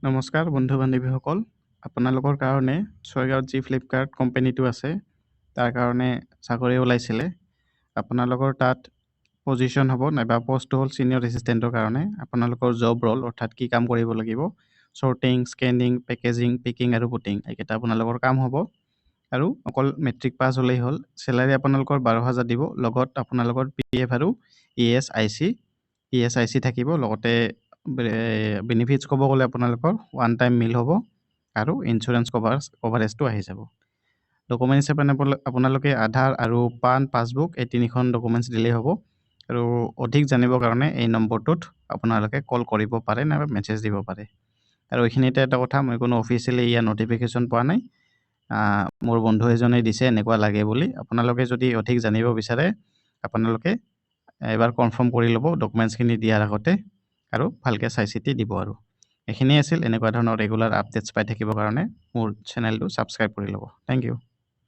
নমস্কাৰ বন্ধু বান্ধৱীসকল, আপোনালোকৰ কাৰণে ছয়গাঁৱত যি ফ্লিপকাৰ্ট কোম্পানীটো আছে তাৰ কাৰণে চাকৰি ওলাইছিলে। আপোনালোকৰ তাত পজিশ্যন হ'ব নাইবা পষ্ট হ'ল ছিনিয়ৰ এছিষ্টেণ্টৰ কাৰণে। আপোনালোকৰ জব ৰ'ল অৰ্থাৎ কি কাম কৰিব লাগিব, ছৰ্টিং, স্কেনিং, পেকেজিং, পিকিং আৰু পুটিং, এইকেইটা আপোনালোকৰ কাম হ'ব। আৰু অকল মেট্ৰিক পাছ হ'লেই হ'ল। চেলাৰী আপোনালোকৰ 12,000 দিব, লগত আপোনালোকৰ PF আৰু ESIC থাকিব। লগতে বেনিফিটছ ক'ব গ'লে আপোনালোকৰ ওৱান টাইম মিল হ'ব আৰু ইঞ্চুৰেঞ্চ কভাৰেজটো আহি যাব। ডকুমেণ্টছ হিচাপে আপোনালোকে আধাৰ আৰু পান পাছবুক এই 3খন ডকুমেণ্টছ দিলেই হ'ব। আৰু অধিক জানিবৰ কাৰণে এই নম্বৰটোত আপোনালোকে কল কৰিব পাৰে নাইবা মেছেজ দিব পাৰে। আৰু এইখিনিতে এটা কথা, মই কোনো অফিচিয়েলি ইয়াৰ নটিফিকেশ্যন পোৱা নাই। মোৰ বন্ধু এজনে দিছে এনেকুৱা লাগে বুলি। আপোনালোকে যদি অধিক জানিব বিচাৰে আপোনালোকে এবাৰ কনফাৰ্ম কৰি ল'ব ডকুমেণ্টছখিনি দিয়াৰ আগতে, আৰু ভালকৈ চাই চিতি দিব। আৰু এইখিনিয়ে আছিল। এনেকুৱা ধৰণৰ ৰেগুলাৰ আপডেটছ পাই থাকিবৰ কাৰণে মোৰ চেনেলটো ছাবস্ক্ৰাইব কৰি ল'ব। Thank U.